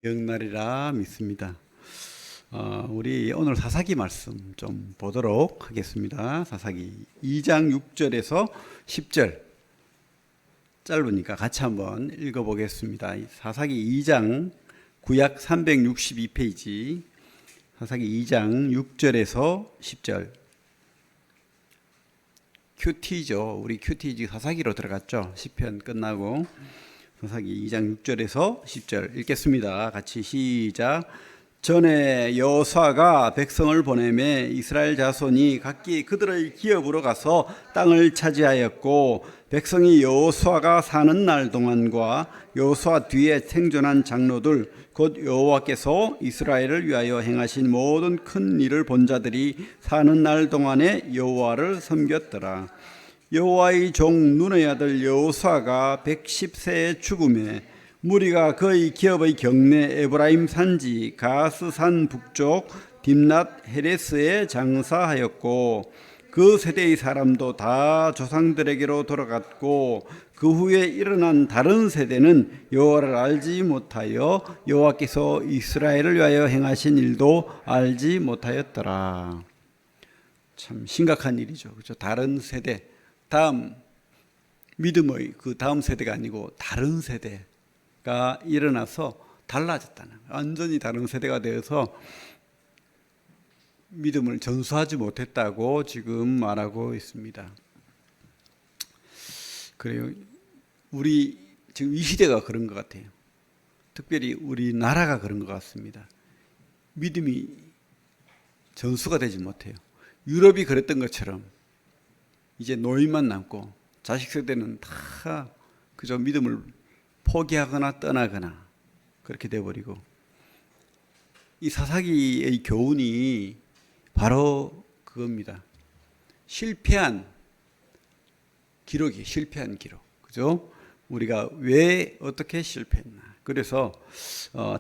기억나리라 믿습니다. 우리 오늘 사사기 말씀 좀 보도록 하겠습니다. 사사기 2장 6절에서 10절 짧으니까 같이 한번 읽어보겠습니다. 사사기 2장 구약 362페이지 사사기 2장 6절에서 10절 큐티죠. 우리 큐티 사사기로 들어갔죠. 시편 끝나고 사사기 2장 6절에서 10절 읽겠습니다. 같이 시작. 전에 여호수아가 백성을 보내매 이스라엘 자손이 각기 그들의 기업으로 가서 땅을 차지하였고 백성이 여호수아가 사는 날 동안과 여호수아 뒤에 생존한 장로들 곧 여호와께서 이스라엘을 위하여 행하신 모든 큰 일을 본 자들이 사는 날 동안에 여호와를 섬겼더라. 여호와의 종 눈의 아들 여호수아가 110세에 죽음에 무리가 그의 기업의 경내 에브라임 산지 가스산 북쪽 딥낫 헤레스에 장사하였고 그 세대의 사람도 다 조상들에게로 돌아갔고 그 후에 일어난 다른 세대는 여호와를 알지 못하여 여호와께서 이스라엘을 위하여 행하신 일도 알지 못하였더라. 참 심각한 일이죠. 그렇죠? 다른 세대, 다음 믿음의 그 다음 세대가 아니고 다른 세대가 일어나서 달라졌다는 거예요. 완전히 다른 세대가 되어서 믿음을 전수하지 못했다고 지금 말하고 있습니다. 그래요. 우리 지금 이 시대가 그런 것 같아요. 특별히 우리나라가 그런 것 같습니다. 믿음이 전수가 되지 못해요. 유럽이 그랬던 것처럼 이제 노인만 남고 자식 세대는 다 그저 믿음을 포기하거나 떠나거나 그렇게 돼버리고 이 사사기의 교훈이 바로 그겁니다. 실패한 기록이에요. 실패한 기록. 그죠? 우리가 왜 어떻게 실패했나. 그래서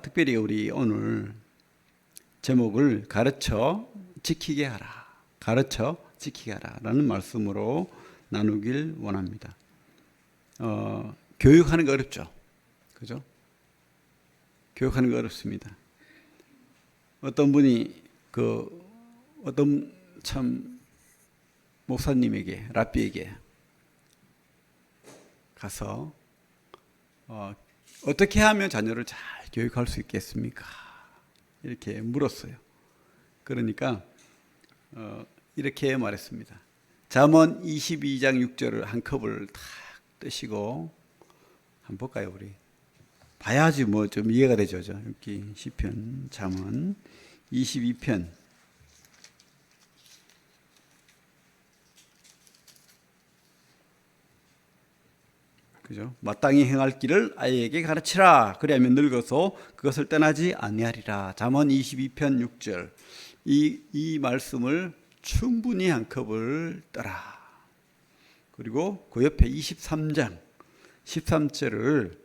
특별히 우리 오늘 제목을 가르쳐 지키게 하라. 가르쳐 지키게 하라라는 말씀으로 나누길 원합니다. 교육하는 거 어렵죠. 그죠? 교육하는 거 어렵습니다. 어떤 분이 어떤 참 목사님에게 랍비에게 가서 어떻게 하면 자녀를 잘 교육할 수 있겠습니까? 이렇게 물었어요. 그러니까 이렇게 말했습니다. 잠언 22장 6절을 한 컵을 탁 뜨시고 한번 볼까요? 우리 봐야지 뭐 좀 이해가 되죠. 여기 시편 잠언 22편 그죠? 마땅히 행할 길을 아이에게 가르치라. 그리하면 늙어서 그것을 떠나지 아니하리라. 잠언 22편 6절. 이 말씀을 충분히 한 컵을 떠라. 그리고 그 옆에 23장 13절을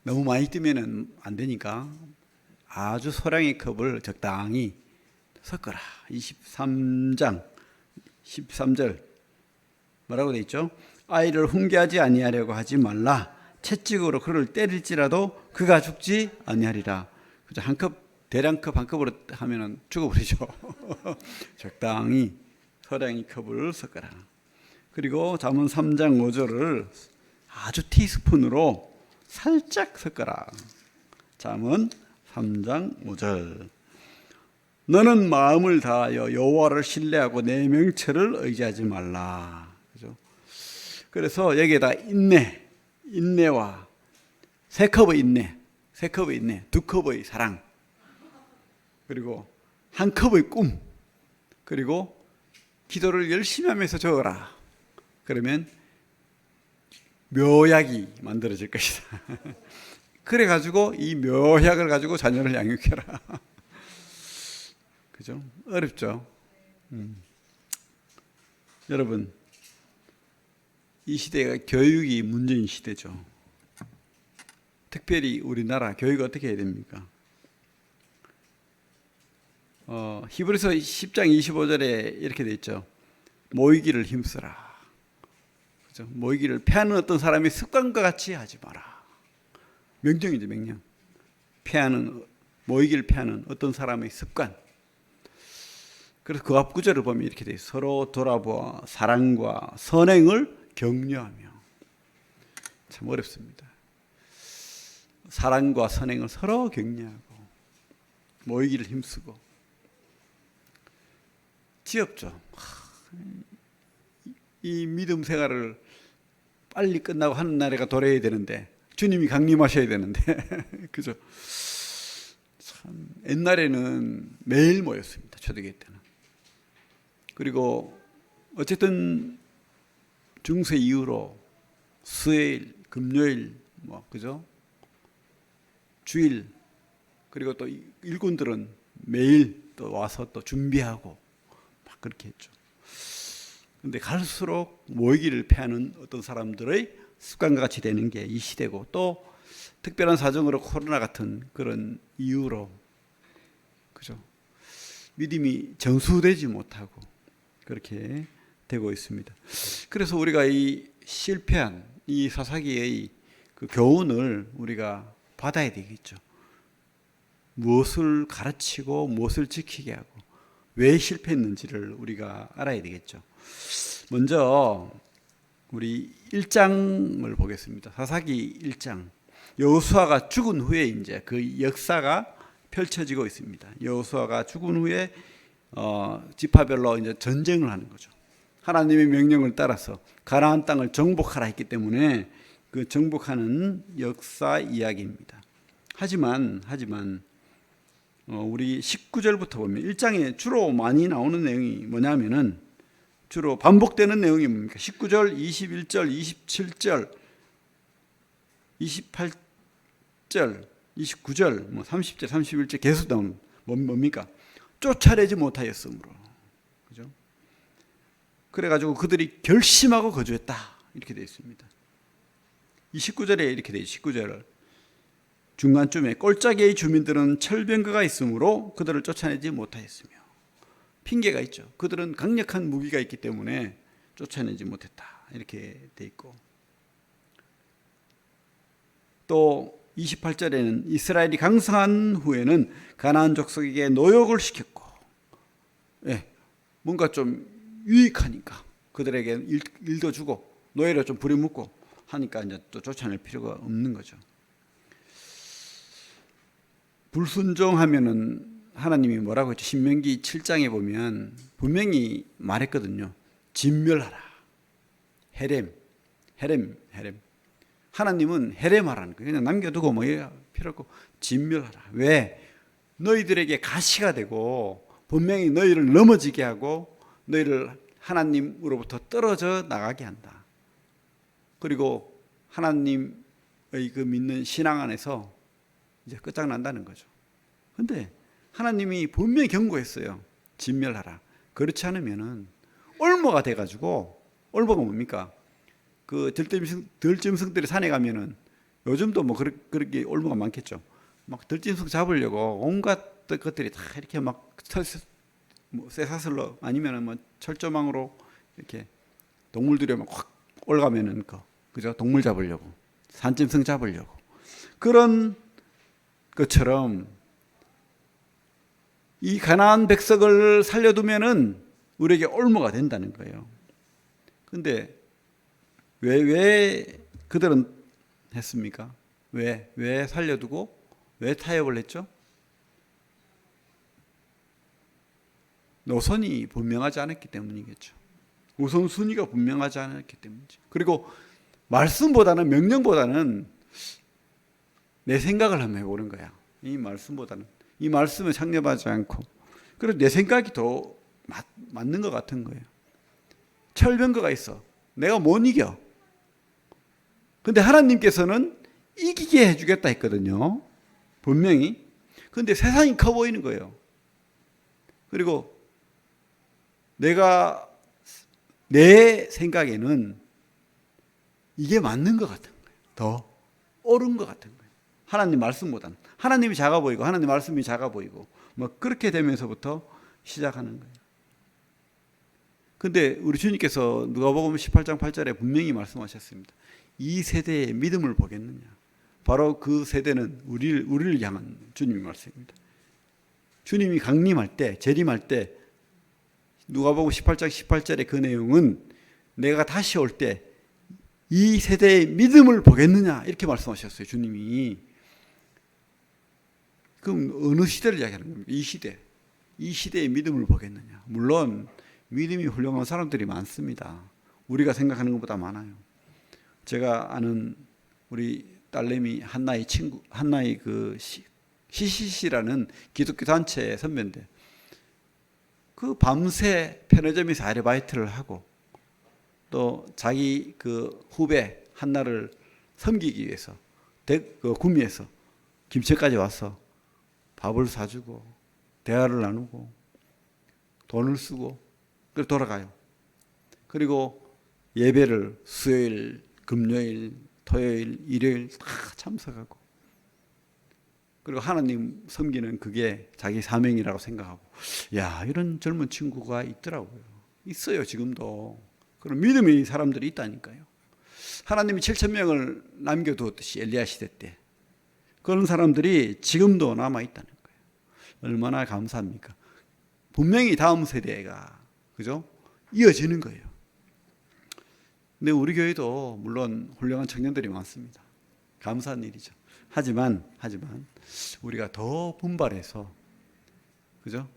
너무 많이 뜨면 안 되니까 아주 소량의 컵을 적당히 섞어라. 23장 13절 뭐라고 되어 있죠? 아이를 훈계하지 아니하려고 하지 말라. 채찍으로 그를 때릴지라도 그가 죽지 아니하리라. 그죠? 한 컵, 대량컵 한 컵으로 하면은 죽어버리죠. 적당히 소량의 컵을 섞어라. 그리고 잠언 3장 5절을 아주 티스푼으로 살짝 섞어라. 잠언 3장 5절. 너는 마음을 다하여 여호와를 신뢰하고 내 명철을 의지하지 말라. 그죠? 그래서 여기에다 인내와 세 컵의 인내, 두 컵의 사랑, 그리고 한 컵의 꿈, 그리고 기도를 열심히 하면서 적어라. 그러면 묘약이 만들어질 것이다. 그래가지고 이 묘약을 가지고 자녀를 양육해라. 그죠? 어렵죠? 여러분, 이 시대가 교육이 문제인 시대죠. 특별히 우리나라 교육 어떻게 해야 됩니까? 히브리서 10장 25절에 이렇게 돼 있죠. 모이기를 힘쓰라. 그죠? 모이기를 패하는 어떤 사람이 습관과 같이 하지 마라. 명령이죠, 명령. 패하는 모이기를 피하는 어떤 사람의 습관. 그래서 그 앞 구절을 보면 이렇게 돼 있어요. 서로 돌아보아 사랑과 선행을 격려하며. 참 어렵습니다. 사랑과 선행을 서로 격려하고 모이기를 힘쓰고. 지엽죠. 이 믿음 생활을 빨리 끝나고 하는 날에가 도래해야 되는데, 주님이 강림하셔야 되는데 그죠? 참 옛날에는 매일 모였습니다. 초대교회 때는. 그리고 어쨌든 중세 이후로 수요일, 금요일, 뭐 그죠? 주일, 그리고 또 일꾼들은 매일 또 와서 또 준비하고 막 그렇게 했죠. 근데 갈수록 모이기를 피하는 어떤 사람들의 습관과 같이 되는 게 이 시대고, 또 특별한 사정으로 코로나 같은 그런 이유로 그죠? 믿음이 정수되지 못하고 그렇게 되고 있습니다. 그래서 우리가 이 실패한 이 사사기의 그 교훈을 우리가 받아야 되겠죠. 무엇을 가르치고 무엇을 지키게 하고 왜 실패했는지를 우리가 알아야 되겠죠. 먼저 우리 1장을 보겠습니다. 사사기 1장. 여호수아가 죽은 후에 이제 그 역사가 펼쳐지고 있습니다. 여호수아가 죽은 후에 지파별로 이제 전쟁을 하는 거죠. 하나님의 명령을 따라서 가나안 땅을 정복하라 했기 때문에 그 정복하는 역사 이야기입니다. 하지만 우리 19절부터 보면 1장에 주로 많이 나오는 내용이 뭐냐면은 주로 반복되는 내용이 뭡니까? 19절, 21절, 27절, 28절, 29절, 뭐 30절, 31절 계속 나오는 뭡니까? 쫓아내지 못하였으므로. 그죠? 그래가지고 그들이 결심하고 거주했다. 이렇게 되어 있습니다. 29절에 이렇게 되어 있어요. 19절 중간쯤에 꼴짜기의 주민들은 철병거가 있으므로 그들을 쫓아내지 못하였으며. 핑계가 있죠. 그들은 강력한 무기가 있기 때문에 쫓아내지 못했다. 이렇게 돼 있고, 또 28절에는 이스라엘이 강성한 후에는 가나안 족속에게 노역을 시켰고, 뭔가 좀 유익하니까 그들에게 일도 주고 노예로 좀 부려먹고 하니까 이제 또 쫓아낼 필요가 없는 거죠. 불순종하면은 하나님이 뭐라고 했죠? 신명기 7장에 보면 분명히 말했거든요. 진멸하라. 헤렘. 하나님은 헤렘하라는 거예요. 그냥 남겨두고 뭐 필요 없고 진멸하라. 왜? 너희들에게 가시가 되고 분명히 너희를 넘어지게 하고 너희를 하나님으로부터 떨어져 나가게 한다. 그리고 하나님의 그 믿는 신앙 안에서 이제 끝장난다는 거죠. 근데 하나님이 분명히 경고했어요. 진멸하라. 그렇지 않으면은 올무가 돼가지고, 올무가 뭡니까? 그 들짐승들이 산에 가면은 요즘도 뭐 그렇게 올무가 많겠죠. 막 들짐승 잡으려고 온갖 것들이 다 이렇게 막 쇠사슬로 아니면은 뭐 철조망으로 이렇게 동물들이 막 확 올라가면은 그죠? 동물 잡으려고, 산짐승 잡으려고 그런 것처럼 이 가나안 백성을 살려두면은 우리에게 올무가 된다는 거예요. 근데 왜 그들은 했습니까? 왜 살려두고 왜 타협을 했죠? 노선이 분명하지 않았기 때문이겠죠. 우선순위가 분명하지 않았기 때문이죠. 그리고 말씀보다는, 명령보다는 내 생각을 한번 해보는 거야. 이 말씀보다는. 이 말씀에 창념하지 않고, 그래서 내 생각이 더 맞는 것 같은 거예요. 철병거가 있어. 내가 못 이겨. 근데 하나님께서는 이기게 해주겠다 했거든요. 분명히. 근데 세상이 커 보이는 거예요. 그리고 내가 내 생각에는 이게 맞는 것 같은 거예요. 더 옳은 것 같은 거예요. 하나님 말씀보다는. 하나님이 작아 보이고 하나님 말씀이 작아 보이고 뭐 그렇게 되면서부터 시작하는 거예요. 근데 우리 주님께서 누가복음 18장 8절에 분명히 말씀하셨습니다. 이 세대의 믿음을 보겠느냐. 바로 그 세대는 우리를 향한 주님의 말씀입니다. 주님이 강림할 때, 재림할 때 누가복음 18장 18절의 그 내용은 내가 다시 올 때 이 세대의 믿음을 보겠느냐 이렇게 말씀하셨어요. 주님이. 그럼 어느 시대를 이야기하는 겁니까? 이 시대. 이 시대의 믿음을 보겠느냐. 물론 믿음이 훌륭한 사람들이 많습니다. 우리가 생각하는 것보다 많아요. 제가 아는 우리 딸내미 한나의 친구, 한나의 그 CCC라는 기독교 단체 선배인데 그 밤새 편의점에서 아르바이트를 하고 또 자기 그 후배 한나를 섬기기 위해서 그 구미에서 김치까지 와서 밥을 사주고 대화를 나누고 돈을 쓰고 그리고 돌아가요. 그리고 예배를 수요일, 금요일, 토요일, 일요일 다 참석하고 그리고 하나님 섬기는 그게 자기 사명이라고 생각하고 야 이런 젊은 친구가 있더라고요. 있어요 지금도. 그런 믿음의 사람들이 있다니까요. 하나님이 7,000명을 남겨두었듯이 엘리야 시대 때 그런 사람들이 지금도 남아있다는 거예요. 얼마나 감사합니까? 분명히 다음 세대가 그죠? 이어지는 거예요. 근데 우리 교회도 물론 훌륭한 청년들이 많습니다. 감사한 일이죠. 하지만 우리가 더 분발해서 그죠?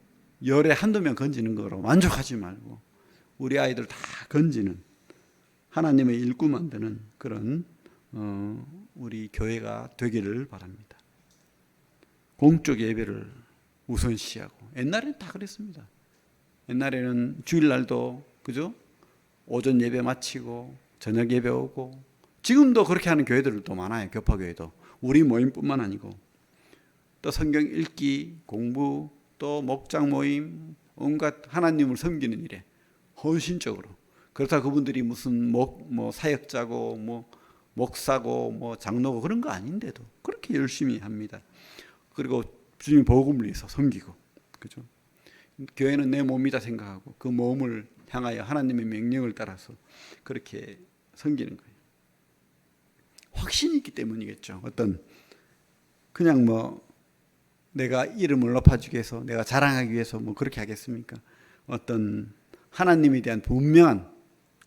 열에 한두 명 건지는 거로 만족하지 말고 우리 아이들 다 건지는 하나님의 일꾼 만드는 그런 우리 교회가 되기를 바랍니다. 공적 예배를 우선시하고 옛날에는 다 그랬습니다. 옛날에는 주일날도 그죠? 오전 예배 마치고 저녁 예배 오고 지금도 그렇게 하는 교회들도 많아요. 교파교회도 우리 모임뿐만 아니고 또 성경 읽기 공부 또 목장 모임 온갖 하나님을 섬기는 일에 헌신적으로 그렇다고 그분들이 무슨 뭐 사역자고 뭐 목사고 뭐 장로고 그런 거 아닌데도 그렇게 열심히 합니다. 그리고 주님 복음을 위해서 섬기고 그죠? 교회는 내 몸이다 생각하고 그 몸을 향하여 하나님의 명령을 따라서 그렇게 섬기는 거예요. 확신이 있기 때문이겠죠. 어떤 그냥 뭐 내가 이름을 높아주기 위해서 내가 자랑하기 위해서 뭐 그렇게 하겠습니까? 어떤 하나님에 대한 분명한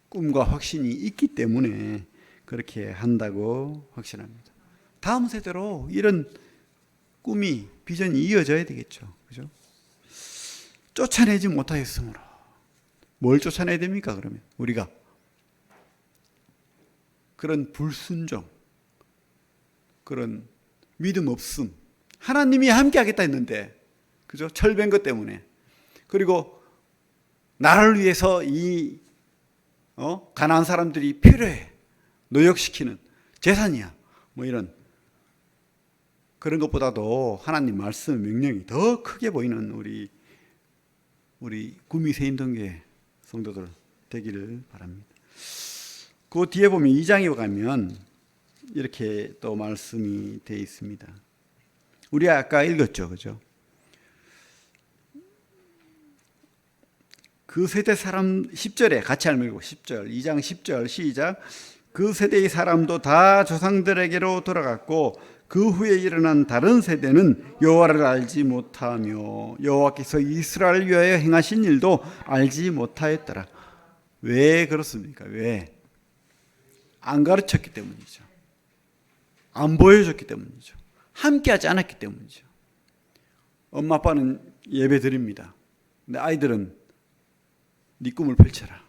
꿈과 확신이 있기 때문에 그렇게 한다고 확신합니다. 다음 세대로 이런 꿈이 비전이 이어져야 되겠죠. 그죠? 쫓아내지 못하였으므로 뭘 쫓아내야 됩니까? 그러면 우리가 그런 불순종, 그런 믿음 없음, 하나님이 함께 하겠다 했는데 그죠? 철벤 것 때문에 그리고 나를 위해서 이 가난한 사람들이 필요해 노역시키는 재산이야 뭐 이런 그런 것보다도 하나님 말씀 명령이 더 크게 보이는 우리 구미 세인동교회 성도들 되기를 바랍니다. 그 뒤에 보면 2장에 가면 이렇게 또 말씀이 되어 있습니다. 우리가 아까 읽었죠, 그죠? 그 세대 사람 10절에 같이 알고 10절 2장 10절 시작. 그 세대의 사람도 다 조상들에게로 돌아갔고 그 후에 일어난 다른 세대는 여호와를 알지 못하며 여호와께서 이스라엘 위하여 행하신 일도 알지 못하였더라. 왜 그렇습니까? 왜? 안 가르쳤기 때문이죠. 안 보여줬기 때문이죠. 함께하지 않았기 때문이죠. 엄마 아빠는 예배 드립니다. 근데 아이들은 네 꿈을 펼쳐라.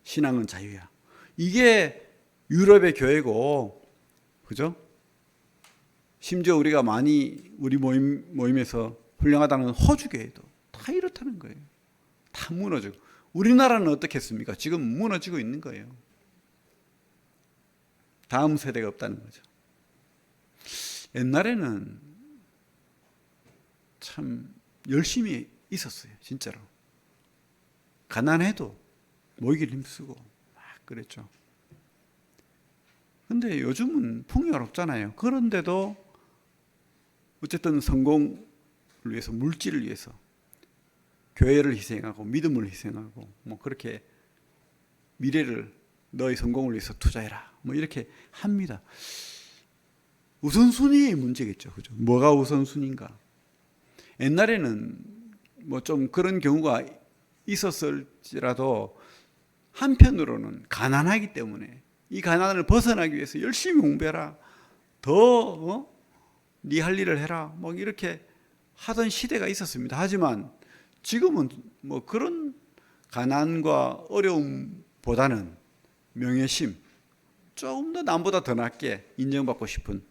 신앙은 자유야. 이게 유럽의 교회고, 그죠? 심지어 우리가 많이 우리 모임에서 훌륭하다는 호주 교회도 다 이렇다는 거예요. 다 무너지고. 우리나라는 어떻겠습니까? 지금 무너지고 있는 거예요. 다음 세대가 없다는 거죠. 옛날에는 참 열심히 있었어요. 진짜로. 가난해도 모이기를 힘쓰고 막 그랬죠. 근데 요즘은 풍요롭잖아요. 그런데도 어쨌든 성공을 위해서 물질을 위해서 교회를 희생하고 믿음을 희생하고 뭐 그렇게 미래를 너의 성공을 위해서 투자해라 뭐 이렇게 합니다. 우선순위의 문제겠죠. 그죠? 뭐가 우선순위인가? 옛날에는 뭐 좀 그런 경우가 있었을지라도 한편으로는 가난하기 때문에 이 가난을 벗어나기 위해서 열심히 공부해라. 더 네 할 일을 해라. 뭐 이렇게 하던 시대가 있었습니다. 하지만 지금은 뭐 그런 가난과 어려움보다는 명예심, 조금 더 남보다 더 낫게 인정받고 싶은,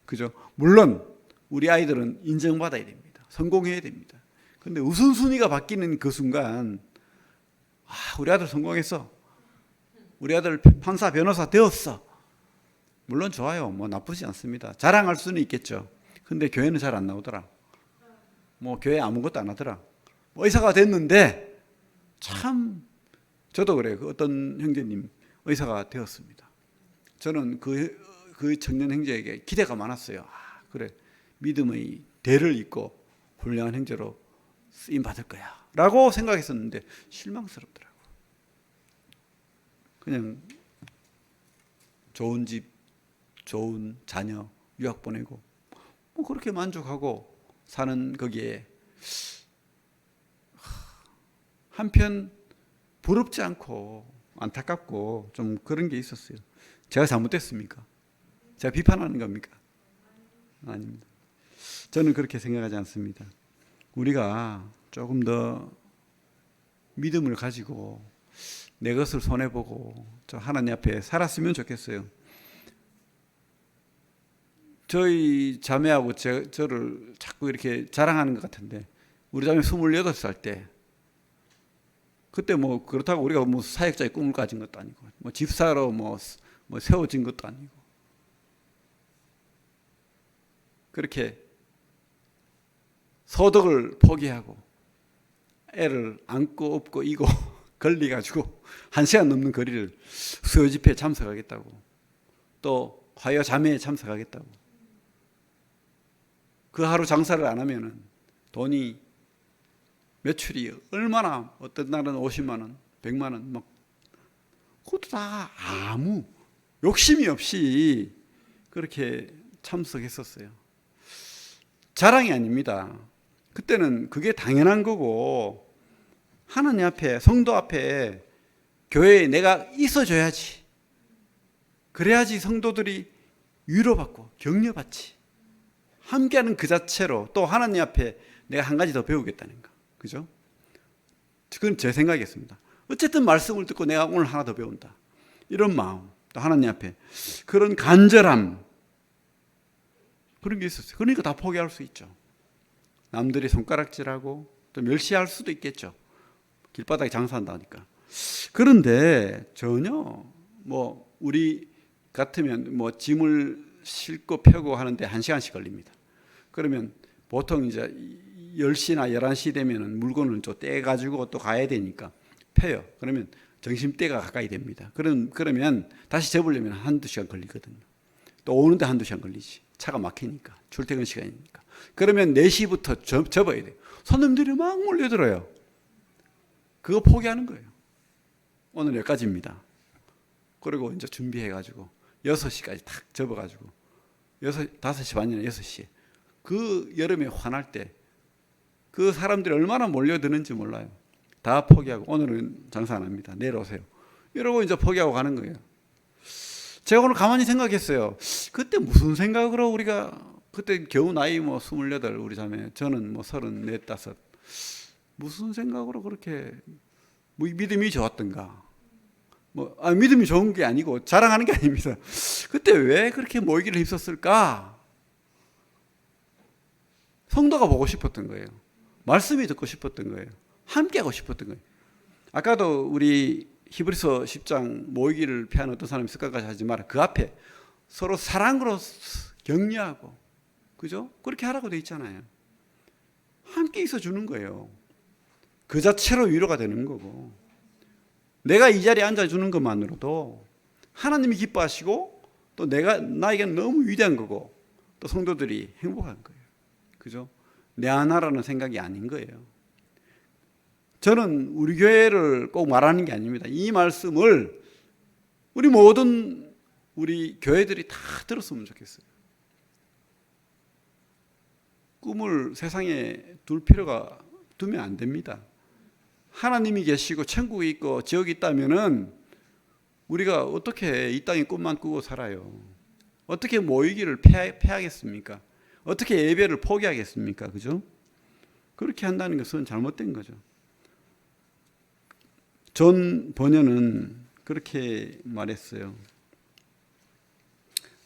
그죠? 물론 우리 아이들은 인정받아야 됩니다. 성공해야 됩니다. 근데 우선순위가 바뀌는 그 순간, 우리 아들 성공했어. 우리 아들 판사, 변호사 되었어. 물론 좋아요. 뭐 나쁘지 않습니다. 자랑할 수는 있겠죠. 근데 교회는 잘 안 나오더라. 뭐 교회 아무것도 안 하더라. 의사가 됐는데 참, 저도 그래요. 그 어떤 형제님 의사가 되었습니다. 저는 그 청년 형제에게 기대가 많았어요. 그래, 믿음의 대를 잇고 훌륭한 형제로 쓰임 받을 거야 라고 생각했었는데 실망스럽더라고요. 그냥 좋은 집, 좋은 자녀 유학 보내고 뭐 그렇게 만족하고 사는 거기에 한편 부럽지 않고 안타깝고 좀 그런 게 있었어요. 제가 잘못됐습니까? 제가 비판하는 겁니까? 아닙니다. 저는 그렇게 생각하지 않습니다. 우리가 조금 더 믿음을 가지고 내 것을 손해보고 저 하나님 앞에 살았으면 좋겠어요. 저희 자매하고 저를 자꾸 이렇게 자랑하는 것 같은데, 우리 자매 28살 때, 그때 뭐 그렇다고 우리가 뭐 사역자의 꿈을 가진 것도 아니고, 뭐 집사로 뭐 세워진 것도 아니고, 그렇게 소득을 포기하고 애를 안고 업고 이고 걸리가지고 1시간 넘는 거리를 수요 집회에 참석하겠다고, 또 화요 자매에 참석하겠다고, 그 하루 장사를 안 하면은 돈이 매출이 얼마나, 어떤 날은 50만 원, 100만 원, 막 그것도 다 아무 욕심이 없이 그렇게 참석했었어요. 자랑이 아닙니다. 그때는 그게 당연한 거고, 하나님 앞에, 성도 앞에, 교회에 내가 있어줘야지. 그래야지 성도들이 위로받고 격려받지. 함께하는 그 자체로 또 하나님 앞에 내가 한 가지 더 배우겠다는 거. 그죠? 그건 제 생각이었습니다. 어쨌든 말씀을 듣고 내가 오늘 하나 더 배운다. 이런 마음, 또 하나님 앞에 그런 간절함, 그런 게 있었어요. 그러니까 다 포기할 수 있죠. 남들이 손가락질하고 또 멸시할 수도 있겠죠. 길바닥에 장사한다니까. 그런데 전혀 뭐 우리 같으면 뭐 짐을 싣고 펴고 하는데 1시간씩 걸립니다. 그러면 보통 이제 10시나 11시 되면은 물건을 또 떼가지고 또 가야 되니까 펴요. 그러면 점심때가 가까이 됩니다. 그러면 다시 접으려면 1-2시간 걸리거든요. 또 오는데 1-2시간 걸리지. 차가 막히니까. 출퇴근 시간이니까. 그러면 4시부터 접어야 돼요. 손님들이 막 몰려들어요. 그거 포기하는 거예요. 오늘 여기까지입니다. 그리고 이제 준비해가지고 6시까지 탁 접어가지고 5시 반이나 6시에 그 여름에 환할 때 그 사람들이 얼마나 몰려드는지 몰라요. 다 포기하고 오늘은 장사 안 합니다. 내일 오세요. 이러고 이제 포기하고 가는 거예요. 제가 오늘 가만히 생각했어요. 그때 무슨 생각으로 우리가, 그때 겨우 나이 뭐 28 우리 자매, 저는 뭐 34, 5 무슨 생각으로 그렇게 뭐 믿음이 좋았던가. 믿음이 좋은 게 아니고 자랑하는 게 아닙니다. 그때 왜 그렇게 모이기를 힘썼을까? 성도가 보고 싶었던 거예요. 말씀이 듣고 싶었던 거예요. 함께 하고 싶었던 거예요. 아까도 우리 히브리서 10장 모이기를 피하는 어떤 사람이 습관까지 하지 마라. 그 앞에 서로 사랑으로 격려하고, 그죠? 그렇게 하라고 돼 있잖아요. 함께 있어 주는 거예요. 그 자체로 위로가 되는 거고, 내가 이 자리에 앉아주는 것만으로도 하나님이 기뻐하시고 또 나에게는 너무 위대한 거고 또 성도들이 행복한 거예요. 그죠? 내 하나라는 생각이 아닌 거예요. 저는 우리 교회를 꼭 말하는 게 아닙니다. 이 말씀을 우리 모든 우리 교회들이 다 들었으면 좋겠어요. 꿈을 세상에 두면 안 됩니다. 하나님이 계시고 천국이 있고 지옥이 있다면은 우리가 어떻게 이 땅에 꿈만 꾸고 살아요? 어떻게 모이기를 패하겠습니까? 어떻게 예배를 포기하겠습니까? 그죠? 그렇게 한다는 것은 잘못된 거죠. 존 번연은 그렇게 말했어요.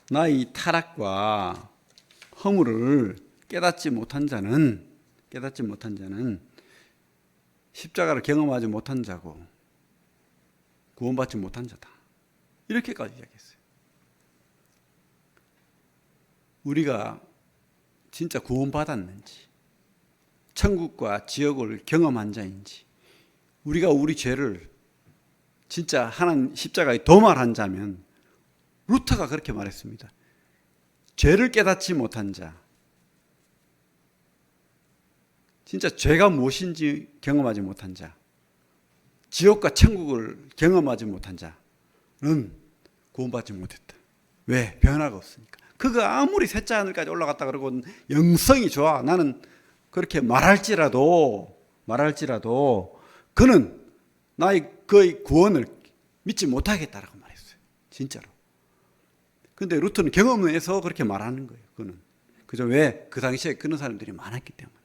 나의 타락과 허물을 깨닫지 못한 자는 십자가를 경험하지 못한 자고 구원받지 못한 자다. 이렇게까지 이야기했어요. 우리가 진짜 구원받았는지, 천국과 지옥을 경험한 자인지, 우리가 우리 죄를 진짜 하나님 십자가에 도말한 자면, 루터가 그렇게 말했습니다. 죄를 깨닫지 못한 자, 진짜 죄가 무엇인지 경험하지 못한 자, 지옥과 천국을 경험하지 못한 자는 구원받지 못했다. 왜? 변화가 없으니까. 그가 아무리 셋째 하늘까지 올라갔다 그러고 영성이 좋아, 나는 그렇게 말할지라도 그는 나의 그의 구원을 믿지 못하겠다라고 말했어요. 진짜로. 근데 루터는 경험해서 그렇게 말하는 거예요. 그는. 그죠? 왜? 그 당시에 그런 사람들이 많았기 때문에.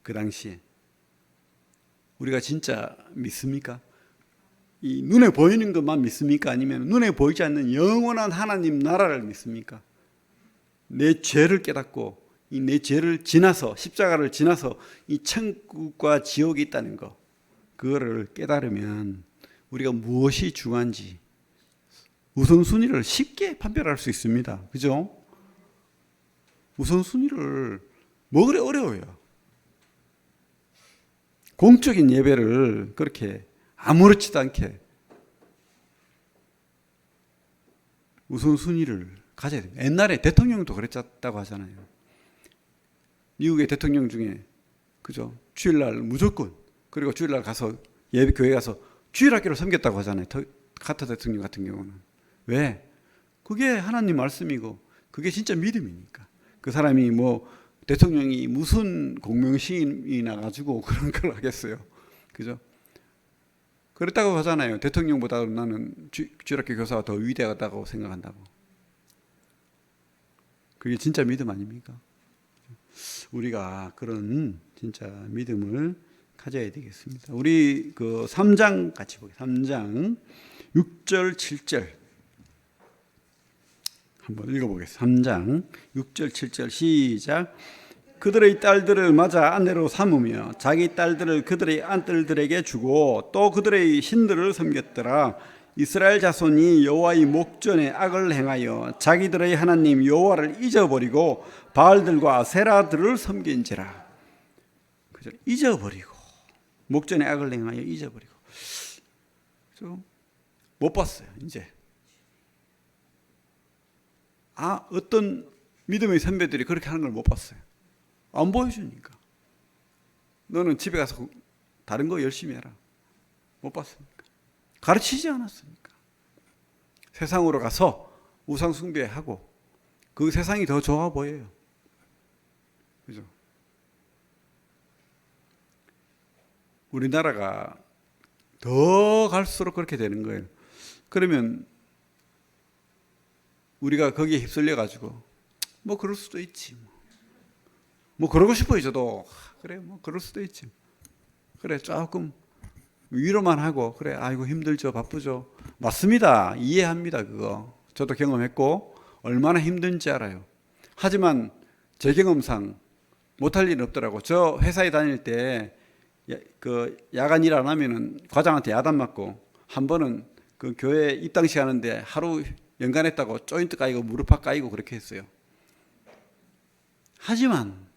그 당시에. 우리가 진짜 믿습니까? 이 눈에 보이는 것만 믿습니까? 아니면 눈에 보이지 않는 영원한 하나님 나라를 믿습니까? 내 죄를 깨닫고 이 내 죄를 지나서 십자가를 지나서 이 천국과 지옥이 있다는 거, 그거를 깨달으면 우리가 무엇이 중요한지 우선순위를 쉽게 판별할 수 있습니다. 그죠? 우선순위를 뭐 그래 어려워요. 공적인 예배를 그렇게 아무렇지도 않게 우선순위를 가져야 돼요. 옛날에 대통령도 그랬다고 하잖아요. 미국의 대통령 중에, 그죠? 주일날 무조건, 그리고 주일날 가서 예배 교회 가서 주일학교를 섬겼다고 하잖아요. 카터 대통령 같은 경우는. 왜? 그게 하나님 말씀이고 그게 진짜 믿음이니까. 그 사람이 뭐 대통령이 무슨 공명시인이 나가지고 그런 걸 하겠어요. 그죠? 그랬다고 하잖아요. 대통령보다 나는 주일학교 교사가 더 위대하다고 생각한다고. 그게 진짜 믿음 아닙니까? 우리가 그런 진짜 믿음을 가져야 되겠습니다. 우리 그 3장 같이 보겠습니다. 3장 6절 7절 한번 읽어보겠습니다. 3장 6절 7절 시작. 그들의 딸들을 맞아 아내로 삼으며 자기 딸들을 그들의 아들들에게 주고 또 그들의 신들을 섬겼더라. 이스라엘 자손이 여호와의 목전에 악을 행하여 자기들의 하나님 여호와를 잊어버리고 바알들과 세라들을 섬긴지라. 그죠? 잊어버리고 목전에 악을 행하여 잊어버리고. 못 봤어요. 이제 어떤 믿음의 선배들이 그렇게 하는 걸 못 봤어요. 안 보여주니까. 너는 집에 가서 다른 거 열심히 해라. 못 봤습니까? 가르치지 않았습니까? 세상으로 가서 우상 숭배하고 그 세상이 더 좋아 보여요. 그죠? 우리나라가 더 갈수록 그렇게 되는 거예요. 그러면 우리가 거기에 휩쓸려 가지고 뭐 그럴 수도 있지. 뭐 그러고 싶어요. 저도. 그래 뭐 그럴 수도 있지. 그래 조금 위로만 하고 그래 아이고 힘들죠. 바쁘죠. 맞습니다. 이해합니다. 그거. 저도 경험했고 얼마나 힘든지 알아요. 하지만 제 경험상 못할 일은 없더라고. 저 회사에 다닐 때 그 야간 일 안 하면은 과장한테 야단 맞고 한 번은 그 교회 입당식 하는데 하루 연간했다고 조인트 까이고 무릎팍 까이고 그렇게 했어요. 하지만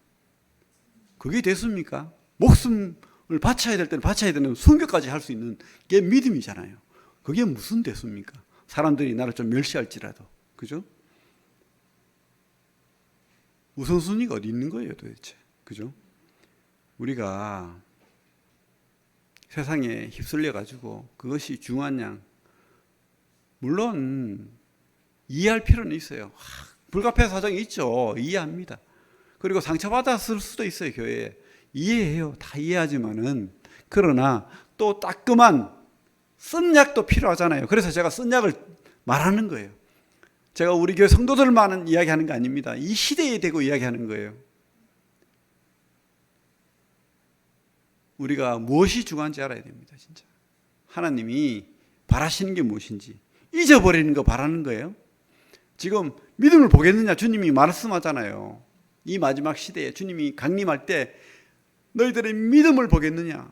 그게 됐습니까? 목숨을 바쳐야 될 때는 바쳐야 되는 순교까지 할 수 있는 게 믿음이잖아요. 그게 무슨 됐습니까? 사람들이 나를 좀 멸시할지라도. 그죠? 우선순위가 어디 있는 거예요 도대체. 그죠? 우리가 세상에 휩쓸려 가지고 그것이 중요한 양, 물론 이해할 필요는 있어요. 불가피한 사정이 있죠. 이해합니다. 그리고 상처받았을 수도 있어요. 교회에. 이해해요. 다 이해하지만은 그러나 또 따끔한 쓴 약도 필요하잖아요. 그래서 제가 쓴 약을 말하는 거예요. 제가 우리 교회 성도들만 이야기하는 게 아닙니다. 이 시대에 대고 이야기하는 거예요. 우리가 무엇이 중요한지 알아야 됩니다. 진짜 하나님이 바라시는 게 무엇인지 잊어버리는 거 바라는 거예요. 지금 믿음을 보겠느냐 주님이 말씀하잖아요. 이 마지막 시대에 주님이 강림할 때 너희들의 믿음을 보겠느냐.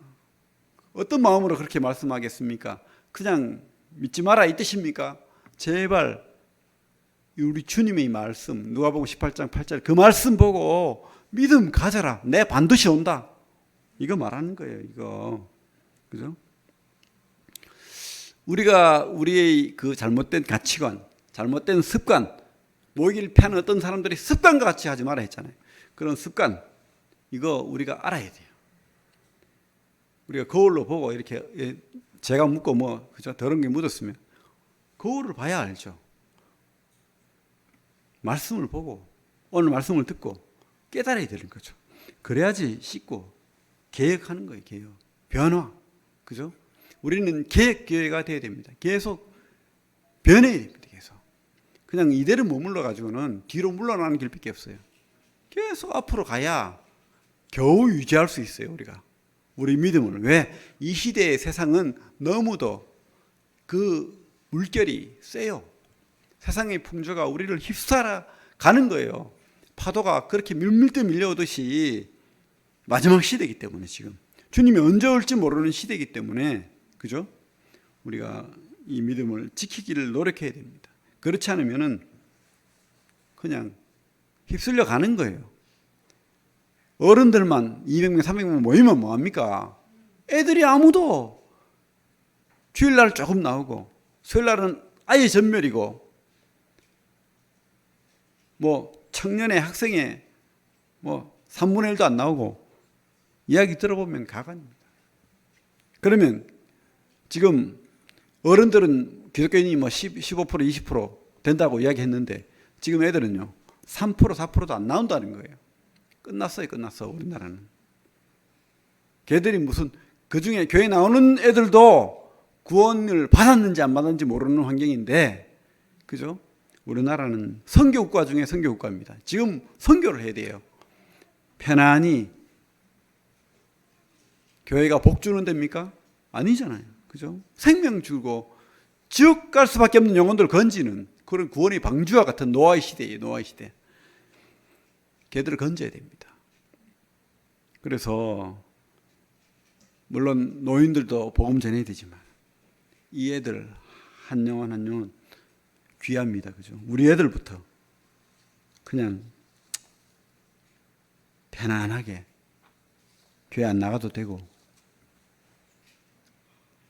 어떤 마음으로 그렇게 말씀하겠습니까? 그냥 믿지 마라 이 뜻입니까? 제발 우리 주님의 말씀 누가복음 18장 8절 그 말씀 보고 믿음 가져라. 내 반드시 온다. 이거 말하는 거예요. 이거. 그죠? 우리가 우리의 그 잘못된 가치관, 잘못된 습관, 모이기를 피하는 어떤 사람들이 습관과 같이 하지 마라 했잖아요. 그런 습관, 이거 우리가 알아야 돼요. 우리가 거울로 보고 이렇게 제가 묻고 뭐 그죠? 더러운 게 묻었으면 거울을 봐야 알죠. 말씀을 보고 오늘 말씀을 듣고 깨달아야 되는 거죠. 그래야지 씻고 개혁하는 거예요. 개혁, 변화, 그죠? 우리는 개혁교회가 돼야 됩니다. 계속 변해야 됩니다. 계속 그냥 이대로 머물러 가지고는 뒤로 물러나는 길밖에 없어요. 계속 앞으로 가야 겨우 유지할 수 있어요. 우리가 우리 믿음을. 왜? 이 시대의 세상은 너무도 그 물결이 세요. 세상의 풍조가 우리를 휩싸아 가는 거예요. 파도가 그렇게 밀밀듯 밀려오듯이 마지막 시대이기 때문에 지금 주님이 언제 올지 모르는 시대이기 때문에 그죠? 우리가 이 믿음을 지키기를 노력해야 됩니다. 그렇지 않으면은 그냥 휩쓸려 가는 거예요. 어른들만 200명, 300명 모이면 뭐합니까? 애들이 아무도 주일날 조금 나오고 수요일날은 아예 전멸이고 뭐 청년의 학생의 뭐 3분의 1도 안 나오고 이야기 들어보면 가관입니다. 그러면 지금 어른들은 기독교인이 뭐 15%, 20% 된다고 이야기했는데 지금 애들은요 3%, 4%도 안 나온다는 거예요. 끝났어요. 끝났어. 우리나라는. 걔들이 무슨 그중에 교회 나오는 애들도 구원을 받았는지 안 받았는지 모르는 환경인데 그죠? 우리나라는 선교국가 중에 선교국가입니다. 지금 선교를 해야 돼요. 편안히 교회가 복 주는 데입니까? 아니잖아요. 그죠? 생명 주고 지옥 갈 수밖에 없는 영혼들 건지는 그런 구원의 방주와 같은 노아의 시대예요. 노아의 시대. 걔들을 건져야 됩니다. 그래서 물론 노인들도 복음 전해야 되지만 이 애들 한 영혼 한 영혼 귀합니다. 그죠? 우리 애들부터 그냥 편안하게 교회 안 나가도 되고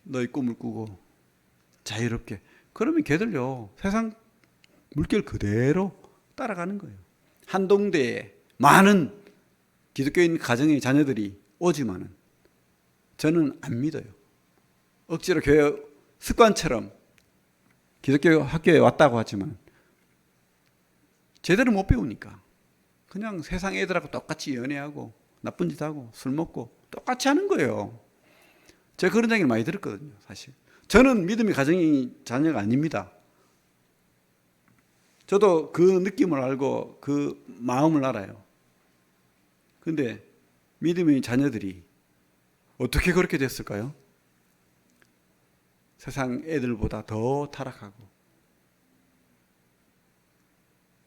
너희 꿈을 꾸고 자유롭게 그러면 걔들요 세상 물결 그대로 따라가는 거예요. 한동대에 많은 기독교인 가정의 자녀들이 오지만은 저는 안 믿어요. 억지로 교회 습관처럼 기독교 학교에 왔다고 하지만 제대로 못 배우니까 그냥 세상 애들하고 똑같이 연애하고 나쁜 짓 하고 술 먹고 똑같이 하는 거예요. 제가 그런 얘기를 많이 들었거든요. 사실 저는 믿음의 가정의 자녀가 아닙니다. 저도 그 느낌을 알고 그 마음을 알아요. 근데 믿음의 자녀들이 어떻게 그렇게 됐을까요? 세상 애들보다 더 타락하고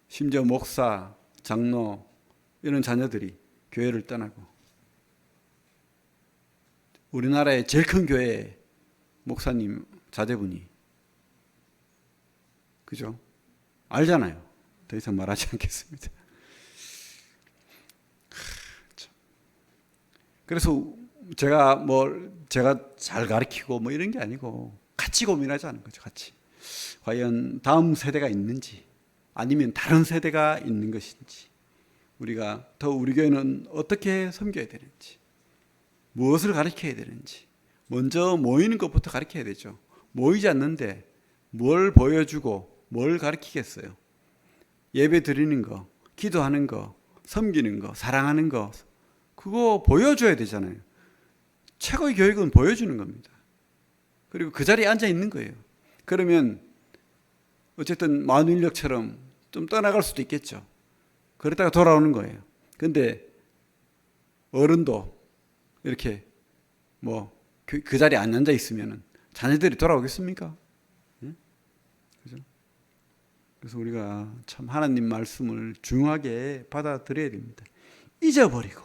심지어 목사, 장로 이런 자녀들이 교회를 떠나고 우리나라의 제일 큰 교회 목사님 자제분이 그죠? 알잖아요. 더 이상 말하지 않겠습니다. 그래서 제가 잘 가르치고 뭐 이런 게 아니고 같이 고민하자는 거죠. 같이. 과연 다음 세대가 있는지 아니면 다른 세대가 있는 것인지 우리가 더 우리 교회는 어떻게 섬겨야 되는지 무엇을 가르쳐야 되는지 먼저 모이는 것부터 가르쳐야 되죠. 모이지 않는데 뭘 보여주고 뭘 가르치겠어요. 예배 드리는 거, 기도하는 거, 섬기는 거, 사랑하는 거, 그거 보여줘야 되잖아요. 최고의 교육은 보여주는 겁니다. 그리고 그 자리에 앉아 있는 거예요. 그러면 어쨌든 마누일력처럼 좀 떠나갈 수도 있겠죠. 그러다가 돌아오는 거예요. 근데 어른도 이렇게 뭐 그 자리에 안 앉아 있으면 자녀들이 돌아오겠습니까? 예? 그죠? 그래서 우리가 참 하나님 말씀을 중요하게 받아들여야 됩니다. 잊어버리고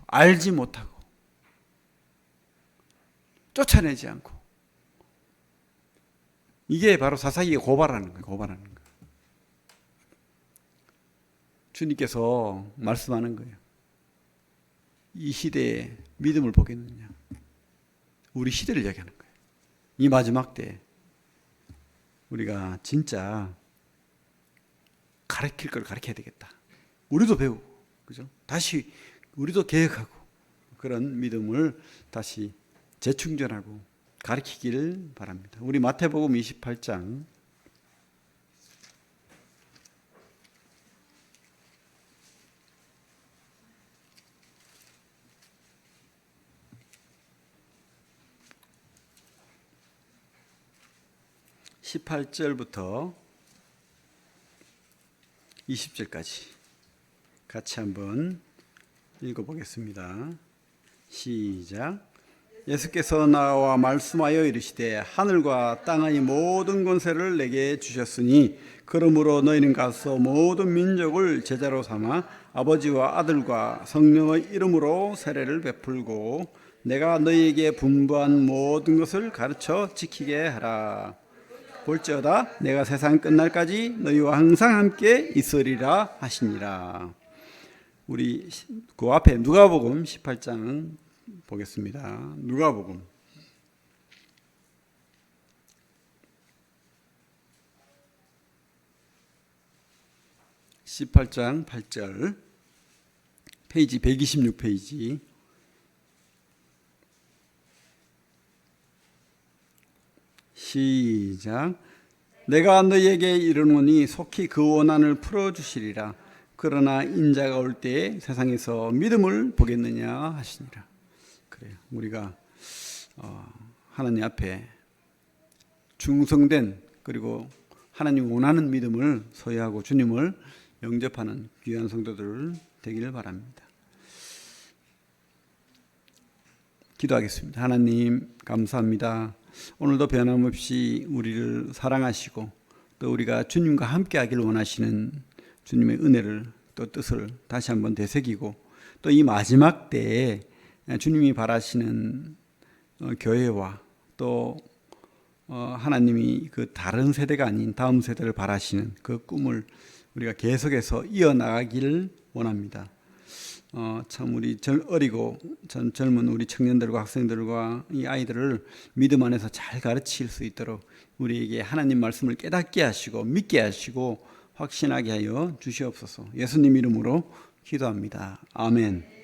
알지 못하고 쫓아내지 않고, 이게 바로 사사기에 고발하는 거예요. 주님께서 말씀하는 거예요. 이 시대에 믿음을 보겠느냐. 우리 시대를 이야기하는 거예요. 이 마지막 때 우리가 진짜 가르칠 걸 가르쳐야 되겠다. 우리도 배우고, 그죠? 다시 우리도 계획하고 그런 믿음을 다시 재충전하고 가르치길 바랍니다. 우리 마태복음 28장 18절부터 20절까지 같이 한번 읽어보겠습니다. 시작. 예수께서 나와 말씀하여 이르시되 하늘과 땅의 모든 권세를 내게 주셨으니 그러므로 너희는 가서 모든 민족을 제자로 삼아 아버지와 아들과 성령의 이름으로 세례를 베풀고 내가 너희에게 분부한 모든 것을 가르쳐 지키게 하라. 볼지어다 내가 세상 끝날까지 너희와 항상 함께 있으리라 하시니라. 우리 그 앞에 누가복음 18장 보겠습니다. 누가복음 18장 8절, 페이지 126페이지. 시작. 내가 너희에게 이르노니 속히 그 원한을 풀어주시리라. 그러나 인자가 올 때에 세상에서 믿음을 보겠느냐 하시니라. 그래요. 우리가 하나님 앞에 충성된, 그리고 하나님 원하는 믿음을 소유하고 주님을 영접하는 귀한 성도들 되기를 바랍니다. 기도하겠습니다. 하나님 감사합니다. 오늘도 변함없이 우리를 사랑하시고 또 우리가 주님과 함께 하기를 원하시는 주님의 은혜를, 또 뜻을 다시 한번 되새기고, 또 이 마지막 때에 주님이 바라시는 교회와 또 하나님이 그 다른 세대가 아닌 다음 세대를 바라시는 그 꿈을 우리가 계속해서 이어나가기를 원합니다. 참 우리 어리고 젊은 우리 청년들과 학생들과 이 아이들을 믿음 안에서 잘 가르칠 수 있도록 우리에게 하나님 말씀을 깨닫게 하시고 믿게 하시고 확신하게 하여 주시옵소서. 예수님 이름으로 기도합니다. 아멘.